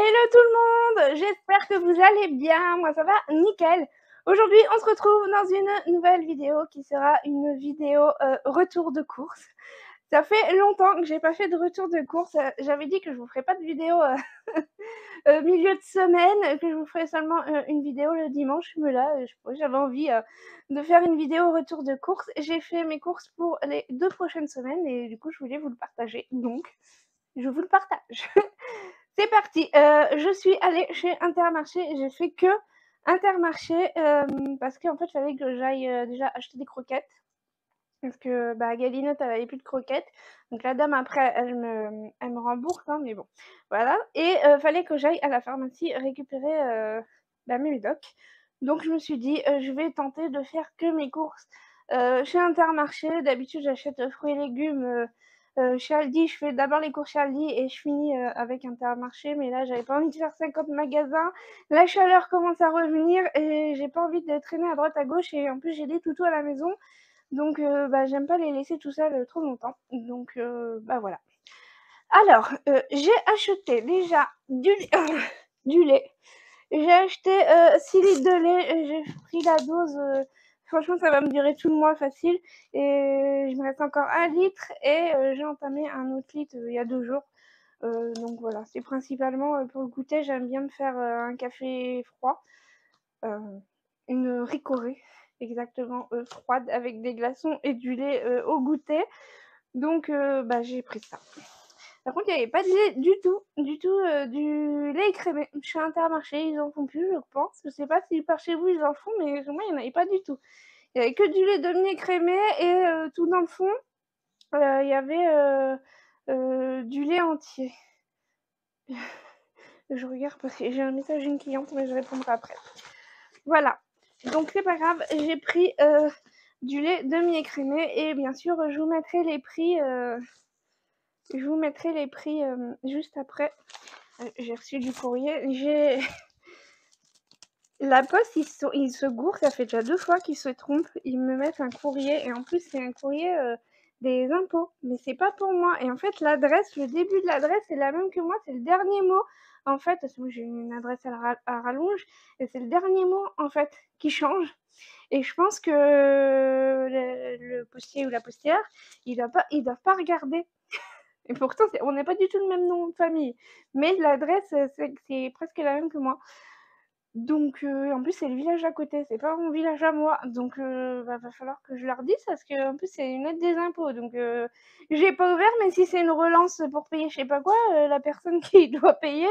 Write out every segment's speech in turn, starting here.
Hello tout le monde, j'espère que vous allez bien, moi ça va nickel. Aujourd'hui on se retrouve dans une nouvelle vidéo qui sera une vidéo retour de course. Ça fait longtemps que j'ai pas fait de retour de course, j'avais dit que je vous ferais pas de vidéo milieu de semaine, que je vous ferais seulement une vidéo le dimanche, mais là j'avais envie de faire une vidéo retour de course. J'ai fait mes courses pour les 2 prochaines semaines et du coup je voulais vous le partager, donc je vous le partage. C'est parti, je suis allée chez Intermarché, j'ai fait que Intermarché parce qu'en fait il fallait que j'aille déjà acheter des croquettes parce que bah Galinotte elle avait plus de croquettes, donc la dame après elle me rembourse, hein, mais bon voilà, et fallait que j'aille à la pharmacie récupérer bah mes médocs. Donc je me suis dit je vais tenter de faire que mes courses chez Intermarché. D'habitude j'achète fruits et légumes chez Aldi, je fais d'abord les courses chez Aldi et je finis avec Intermarché, mais là j'avais pas envie de faire 50 magasins. La chaleur commence à revenir et j'ai pas envie de traîner à droite à gauche, et en plus j'ai des toutous à la maison, donc bah j'aime pas les laisser tout seuls trop longtemps. Donc bah voilà. Alors j'ai acheté déjà du du lait. J'ai acheté 6 litres de lait, j'ai pris la dose, franchement ça va me durer tout le mois facile, et il me reste encore 1 litre, et j'ai entamé un autre litre il y a 2 jours. Donc voilà, c'est principalement pour le goûter, j'aime bien me faire un café froid, une Ricoré exactement, froide avec des glaçons et du lait au goûter. Donc bah j'ai pris ça. Par contre, il n'y avait pas de lait du tout, du lait écrémé. Chez Intermarché, ils en font plus, je pense. Je sais pas si par chez vous ils en font, mais chez moi il n'y en avait pas du tout. Il y avait que du lait demi-écrémé, et tout dans le fond, il y avait du lait entier. Je regarde parce que j'ai un message d'une cliente, mais je répondrai après. Voilà. Donc c'est pas grave, j'ai pris du lait demi-écrémé, et bien sûr je vous mettrai les prix. Juste après. J'ai reçu du courrier. La poste, ils se gourrent, ça fait déjà 2 fois qu'ils se trompent. Ils me mettent un courrier, et en plus c'est un courrier des impôts, mais c'est pas pour moi. Et en fait l'adresse, le début de l'adresse est la même que moi, c'est le dernier mot en fait, parce que moi j'ai une adresse à rallonge, et c'est le dernier mot en fait qui change. Et je pense que le postier ou la postière, ils doivent pas regarder. Et pourtant on n'a pas du tout le même nom de famille, mais l'adresse c'est presque la même que moi. Donc en plus c'est le village à côté, c'est pas mon village à moi, donc bah, va falloir que je leur dise, parce qu'en plus c'est une aide des impôts, donc j'ai pas ouvert, mais si c'est une relance pour payer je sais pas quoi, la personne qui doit payer,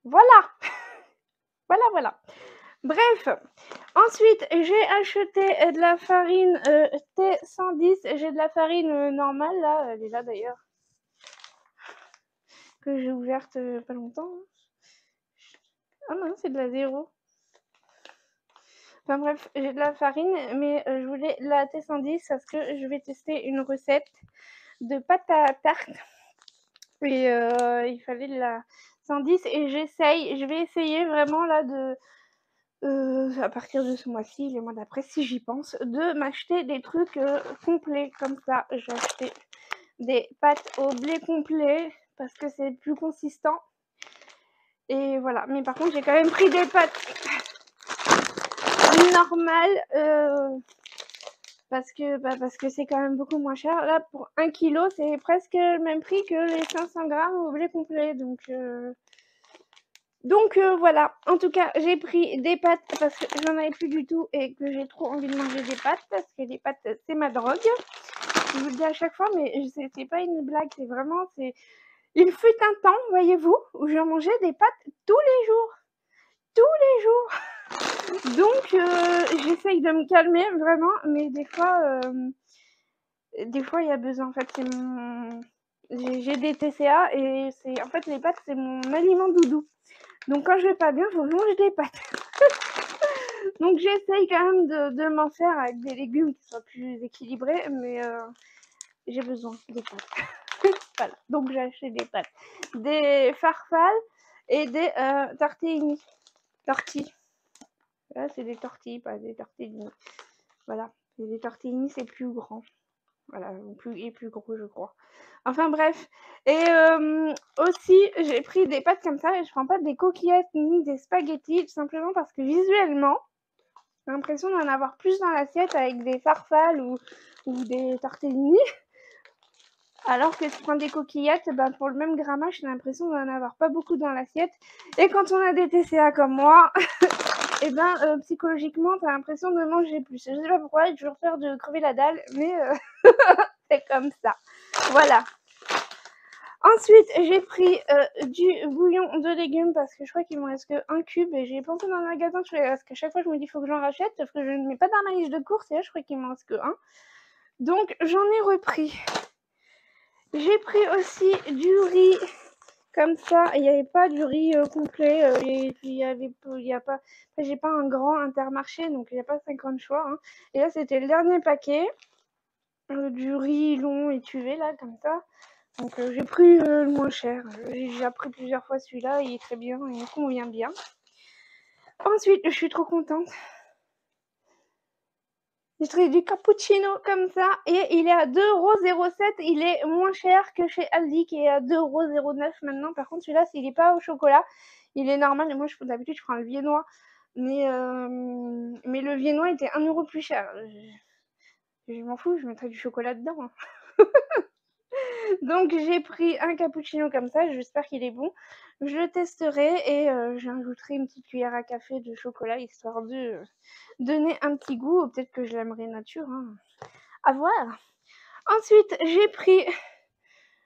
voilà. Voilà. Bref, ensuite j'ai acheté de la farine T110, j'ai de la farine normale là, elle est là d'ailleurs, que j'ai ouverte pas longtemps. Ah non, c'est de la 0. Enfin bref, j'ai de la farine, mais je voulais la T110 parce que je vais tester une recette de pâte à tarte, et il fallait de la 110, et je vais essayer vraiment là de à partir de ce mois-ci, les mois d'après si j'y pense, de m'acheter des trucs complets comme ça. J'ai acheté des pâtes au blé complet parce que c'est plus consistant, et voilà. Mais par contre j'ai quand même pris des pâtes normales parce que c'est quand même beaucoup moins cher. Là pour 1 kilo c'est presque le même prix que les 500 grammes au blé complet, donc voilà. En tout cas j'ai pris des pâtes parce que j'en avais plus du tout et que j'ai trop envie de manger des pâtes, parce que les pâtes c'est ma drogue. Je vous le dis à chaque fois, mais c'est pas une blague, c'est vraiment, il fut un temps, voyez-vous, où je mangeais des pâtes tous les jours. Donc j'essaye de me calmer vraiment, mais des fois il y a besoin. En fait j'ai des TCA, et c'est en fait les pâtes c'est mon aliment doudou. Donc quand je vais pas bien, faut que je mange des pâtes. Donc j'essaye quand même de m'en faire avec des légumes qui soient plus équilibrés, mais j'ai besoin des pâtes. Voilà, donc j'ai acheté des pâtes, des farfales et des tortellini. Là c'est des tortilles, pas des tortellini. Voilà, et des tortellini c'est plus grand. Voilà, plus gros je crois. Enfin bref, et aussi j'ai pris des pâtes comme ça et je prends pas des coquillettes ni des spaghettis, tout simplement parce que visuellement, j'ai l'impression d'en avoir plus dans l'assiette avec des farfales ou des tortellini. Alors que si tu prends des coquillettes, pour le même grammage, j'ai l'impression d'en avoir pas beaucoup dans l'assiette. Et quand on a des TCA comme moi, et psychologiquement, t'as l'impression de manger plus. Je sais pas pourquoi, j'ai toujours peur de crever la dalle, mais c'est comme ça. Voilà. Ensuite, j'ai pris du bouillon de légumes parce que je crois qu'il me reste qu'un cube et j'ai pensé dans le magasin parce qu'à chaque fois je me dis faut que j'en rachète sauf que je ne mets pas dans ma liste de courses et là je crois qu'il me reste qu'un. Donc j'en ai repris. J'ai pris aussi du riz comme ça. Il n'y avait pas du riz complet. J'ai pas un grand Intermarché donc il n'y a pas 50 choix. Hein. Et là c'était le dernier paquet. Du riz long étuvé là comme ça. Donc j'ai pris le moins cher. J'ai déjà pris plusieurs fois celui-là, il est très bien, il me convient bien. Ensuite, je suis trop contente. J'ai pris du cappuccino comme ça et il est à 2,07 €. Il est moins cher que chez Aldi qui est à 2,09 € maintenant. Par contre, celui-là, il n'est pas au chocolat, il est normal. Et moi, d'habitude, je prends le viennois. Mais le viennois était 1 € plus cher. Je m'en fous, je mettrai du chocolat dedans. Hein. Donc j'ai pris un cappuccino comme ça, j'espère qu'il est bon. Je le testerai et j'ajouterai une petite cuillère à café de chocolat histoire de donner un petit goût. Ou peut-être que je l'aimerai nature, hein. À voir. Ensuite, j'ai pris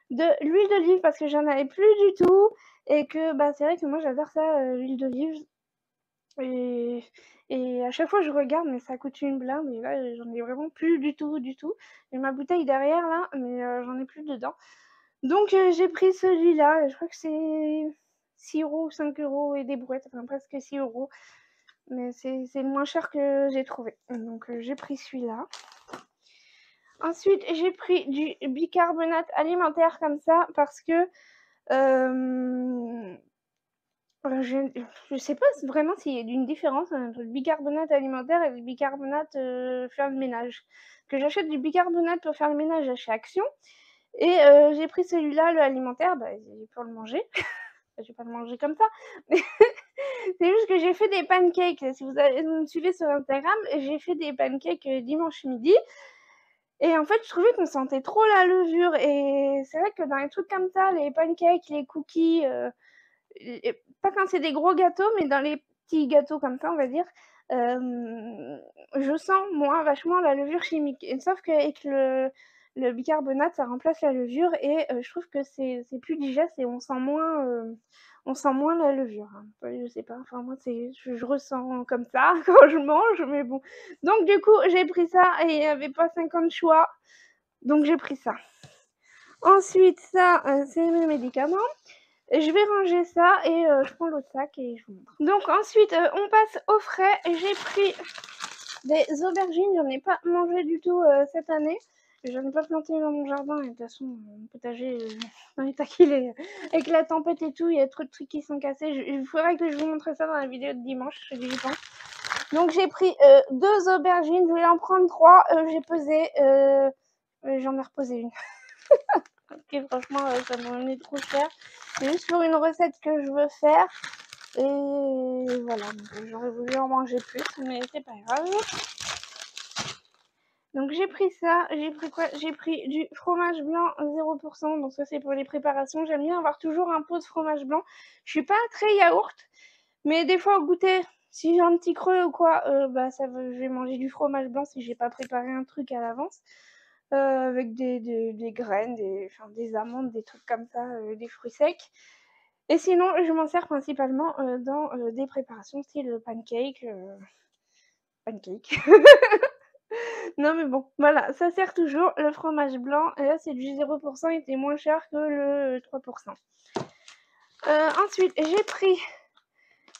de l'huile d'olive parce que j'en avais plus du tout et que c'est vrai que moi j'adore ça, l'huile d'olive. Et à chaque fois je regarde mais ça coûte une blinde et là j'en ai vraiment plus du tout. J'ai ma bouteille derrière là mais j'en ai plus dedans. Donc j'ai pris celui-là, je crois que c'est 6 € ou 5 € et des brouettes, enfin presque 6 €. Mais c'est le moins cher que j'ai trouvé. Donc j'ai pris celui-là. Ensuite j'ai pris du bicarbonate alimentaire comme ça parce que je sais pas vraiment s'il y a une différence entre le bicarbonate alimentaire et le bicarbonate faire le ménage. Que j'achète du bicarbonate pour faire le ménage chez Action. Et j'ai pris celui-là, le alimentaire, pour le manger. Je vais pas le manger comme ça. Mais c'est juste que j'ai fait des pancakes. Si vous me suivez sur Instagram, j'ai fait des pancakes dimanche midi. Et en fait, je trouvais qu'on sentait trop la levure. Et c'est vrai que dans les trucs comme ça, les pancakes, les cookies, pas quand c'est des gros gâteaux, mais dans les petits gâteaux comme ça, on va dire, je sens, moi, vachement la levure chimique. Et sauf qu'avec le bicarbonate, ça remplace la levure et je trouve que c'est plus digeste et on sent moins la levure. Hein. Je sais pas, enfin moi je ressens comme ça quand je mange, mais bon. Donc du coup, j'ai pris ça et il n'y avait pas 50 choix, donc j'ai pris ça. Ensuite, ça, c'est mes médicaments. Je vais ranger ça et je prends l'autre sac et je vous montre. Donc ensuite, on passe au frais. J'ai pris des aubergines, j'en ai pas mangé du tout cette année. J'en ai pas planté dans mon jardin et de toute façon, mon potager dans l'état qu'il est, avec la tempête et tout, il y a trop de trucs qui sont cassés. Il faudrait que je vous montre ça dans la vidéo de dimanche, j'y pense. Donc j'ai pris 2 aubergines, je vais en prendre 3. J'ai pesé, j'en ai reposé une. Ok, franchement, ça m'en est trop cher. C'est juste pour une recette que je veux faire. Et voilà, j'aurais voulu en manger plus, mais c'est pas grave. Donc j'ai pris ça, j'ai pris quoi? J'ai pris du fromage blanc 0%, donc ça c'est pour les préparations. J'aime bien avoir toujours un pot de fromage blanc. Je suis pas très yaourt, mais des fois au goûter, si j'ai un petit creux ou quoi, je vais manger du fromage blanc si j'ai pas préparé un truc à l'avance. Avec des graines, des amandes, des trucs comme ça, des fruits secs. Et sinon, je m'en sers principalement dans des préparations style pancake. Non mais bon, voilà, ça sert toujours le fromage blanc. Et là, c'est du 0%, il était moins cher que le 3%. Ensuite, j'ai pris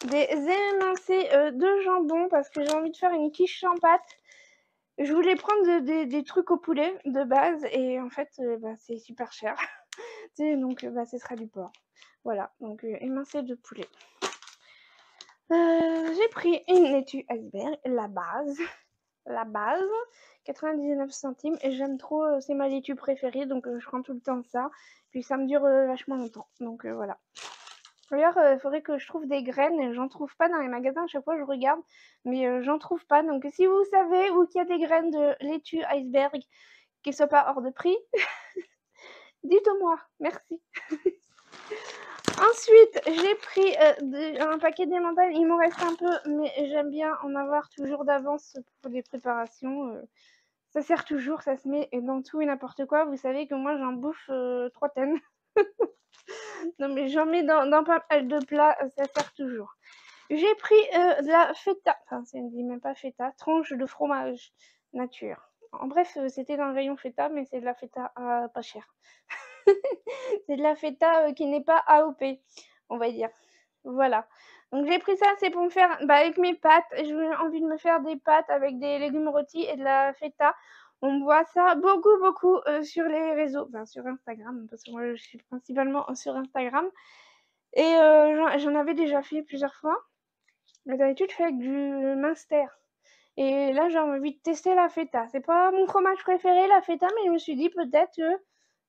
des émincés de jambon parce que j'ai envie de faire une quiche sans pâte. Je voulais prendre des trucs au poulet de base et en fait, c'est super cher. Donc, ce sera du porc. Voilà, donc émincé de poulet. J'ai pris une laitue iceberg, la base, 99 centimes et j'aime trop, c'est ma laitue préférée donc je prends tout le temps ça. Puis ça me dure vachement longtemps, donc voilà. D'ailleurs, il faudrait que je trouve des graines et j'en trouve pas dans les magasins. À chaque fois, je regarde, mais j'en trouve pas. Donc, si vous savez où qu'il y a des graines de laitue iceberg qui soient pas hors de prix, dites-moi. Merci. Ensuite, j'ai pris un paquet d'emmental. Il m'en reste un peu, mais j'aime bien en avoir toujours d'avance pour des préparations. Ça sert toujours, ça se met dans tout et n'importe quoi. Vous savez que moi, j'en bouffe 3 tonnes. Non, mais j'en mets dans pas mal de plats, ça sert toujours. J'ai pris de la feta, enfin, ça ne dit même pas feta, tranche de fromage nature. En bref, c'était dans le rayon feta, mais c'est de la feta pas chère. C'est de la feta qui n'est pas AOP, on va dire. Voilà. Donc j'ai pris ça, c'est pour me faire avec mes pâtes. J'ai envie de me faire des pâtes avec des légumes rôtis et de la feta. On voit ça beaucoup sur les réseaux, enfin sur Instagram, parce que moi je suis principalement sur Instagram. Et j'en avais déjà fait plusieurs fois. Mais d'habitude, je fais avec du Munster. Et là, j'ai envie de tester la feta. C'est pas mon fromage préféré, la feta, mais je me suis dit peut-être que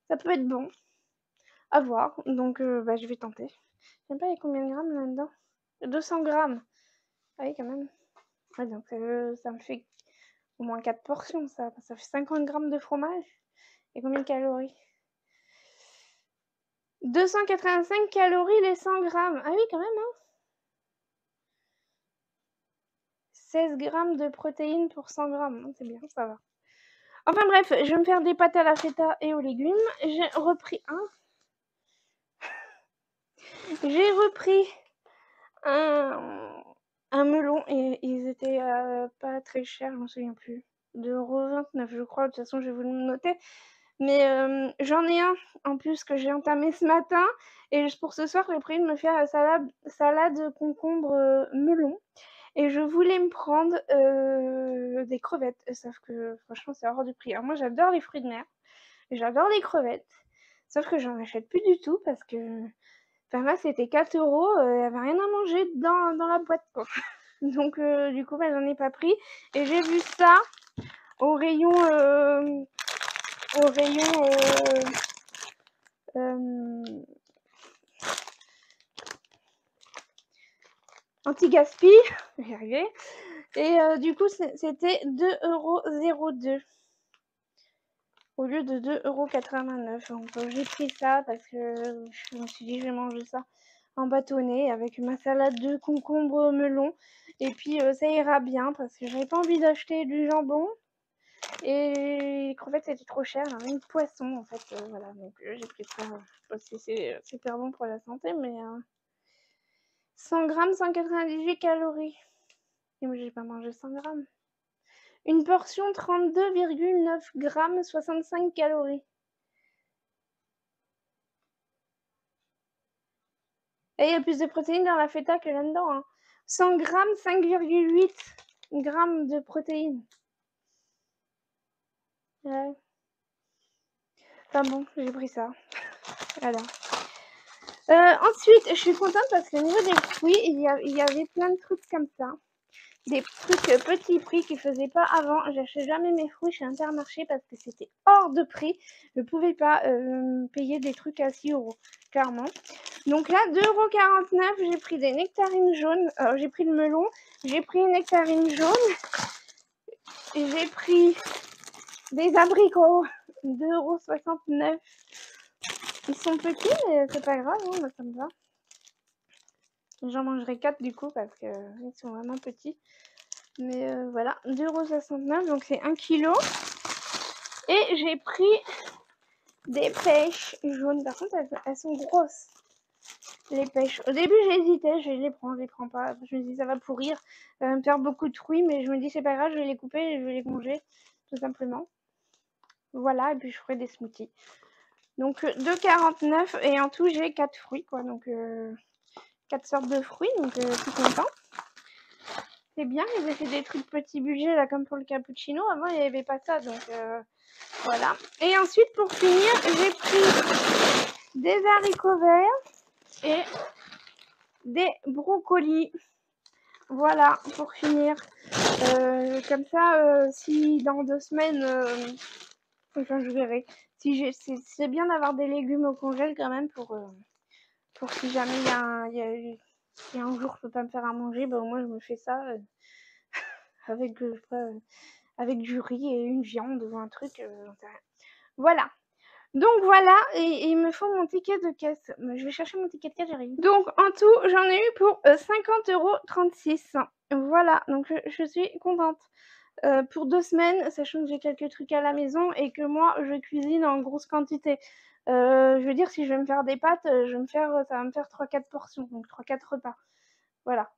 ça peut être bon. À voir. Donc, je vais tenter. Je sais pas, il y a combien de grammes là-dedans? 200 grammes. Ah oui, quand même. Ouais, donc ça me fait au moins 4 portions, ça. Ça fait 50 grammes de fromage. Et combien de calories? 285 calories les 100 grammes. Ah oui, quand même, hein. 16 grammes de protéines pour 100 grammes. C'est bien, ça va. Enfin bref, je vais me faire des pâtes à la feta et aux légumes. J'ai repris un melon et ils étaient pas très chers, je m'en souviens plus. 2,29 € je crois, de toute façon je vais vous le noter. Mais j'en ai un en plus que j'ai entamé ce matin. Et pour ce soir, j'ai prévu de me faire la salade concombre melon. Et je voulais me prendre des crevettes. Sauf que franchement, c'est hors du prix. Alors moi, j'adore les fruits de mer. J'adore les crevettes. Sauf que j'en achète plus du tout parce que... Enfin là, c'était 4 €. Il n'y avait rien à manger dans la boîte, quoi. Donc du coup, j'en ai pas pris. Et j'ai vu ça au rayon... anti-gaspi, j'y arrivé. Et du coup, c'était 2,02 € au lieu de 2,89 €. Donc j'ai pris ça parce que je me suis dit je vais manger ça en bâtonnet avec ma salade de concombre melon. Et puis ça ira bien parce que j'avais pas envie d'acheter du jambon. Et les crevettes c'était trop cher, j'avais une poisson en fait. Voilà, donc j'ai pris ça. C'est super bon pour la santé, mais 100 grammes, 198 calories. Et moi j'ai pas mangé 100 grammes. Une portion 32,9 grammes, 65 calories. Et il y a plus de protéines dans la feta que là-dedans. Hein. 100 grammes, 5,8 grammes de protéines. Ouais. Enfin bon, j'ai pris ça. Voilà. Ensuite, je suis contente parce qu'au niveau des fruits, il y avait plein de trucs comme ça. Des trucs petits prix qu'ils ne faisaient pas avant. J'achète jamais mes fruits chez Intermarché parce que c'était hors de prix. Je ne pouvais pas payer des trucs à 6 €, clairement. Donc là, 2,49 €, j'ai pris des nectarines jaunes. J'ai pris le melon, j'ai pris une nectarine jaune. Et j'ai pris des abricots, 2,69 €. Ils sont petits, mais c'est pas grave, hein, moi ça me va. J'en mangerai 4 du coup parce qu'ils sont vraiment petits. Mais voilà, 2,69 €, donc c'est 1 kg. Et j'ai pris des pêches jaunes. Par contre, elles sont grosses. Les pêches. Au début, j'hésitais, je les prends pas. Je me dis, ça va pourrir, ça va me faire beaucoup de fruits, mais je me dis, c'est pas grave, je vais les couper et je vais les manger, tout simplement. Voilà, et puis je ferai des smoothies. Donc 2,49 € et en tout, j'ai 4 fruits, quoi. Donc 4 sortes de fruits, donc je suis contente. C'est bien, ils ont fait des trucs petit budget là comme pour le cappuccino. Avant il n'y avait pas ça, donc voilà. Et ensuite pour finir, j'ai pris des haricots verts et des brocolis. Voilà, pour finir. Comme ça, si dans 2 semaines, enfin je verrai. Si c'est bien d'avoir des légumes au congèle quand même pour pour si jamais il y a un jour je peux pas me faire à manger, bah, au moins je me fais ça avec, je sais pas, avec du riz et une viande ou un truc, j'en sais rien. Voilà. Donc voilà, et il me faut mon ticket de caisse. Je vais chercher mon ticket de caisse, j'arrive. Donc en tout, j'en ai eu pour 50,36 €. Voilà, donc je suis contente. Pour 2 semaines, sachant que j'ai quelques trucs à la maison et que moi, je cuisine en grosse quantité. Je veux dire, si je vais me faire des pâtes, ça va me faire 3-4 portions, donc 3-4 repas. Voilà.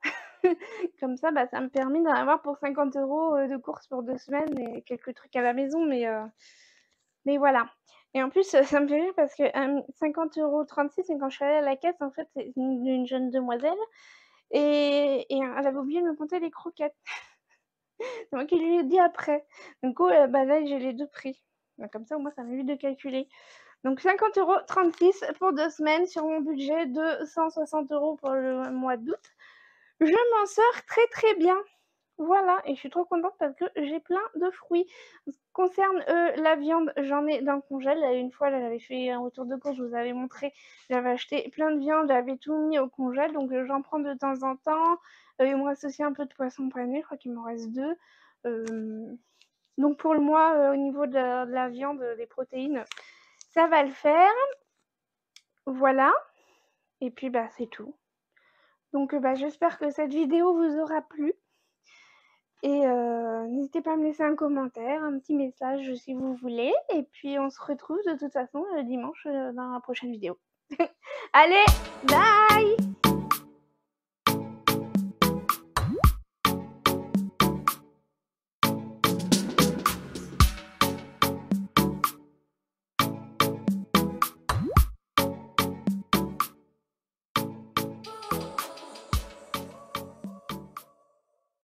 Comme ça, bah, ça me permet d'en avoir pour 50 € de courses pour 2 semaines et quelques trucs à la maison, mais voilà. Et en plus, ça me fait rire parce que 50,36 € et quand je suis allée à la caisse, en fait, c'est une jeune demoiselle et elle avait oublié de me compter les croquettes. C'est moi qui lui ai dit après. Du coup, bah, là, j'ai les 2 prix. Bah, comme ça, au moins, ça m'évite de calculer. Donc 50,36 € pour 2 semaines sur mon budget de 160 € pour le mois d'août. Je m'en sors très, très bien. Voilà, et je suis trop contente parce que j'ai plein de fruits. Concerne la viande, j'en ai dans le congèle. Une fois, là, j'avais fait un retour de course, je vous avais montré, j'avais acheté plein de viande, j'avais tout mis au congèle, donc j'en prends de temps en temps. Il me reste aussi un peu de poisson pané, je crois qu'il m'en reste 2. Donc pour le mois, au niveau de la viande, des protéines, ça va le faire. Voilà, et puis bah, c'est tout. Donc bah, j'espère que cette vidéo vous aura plu. Et n'hésitez pas à me laisser un commentaire, un petit message si vous voulez. Et puis on se retrouve de toute façon dimanche dans la prochaine vidéo. Allez, bye!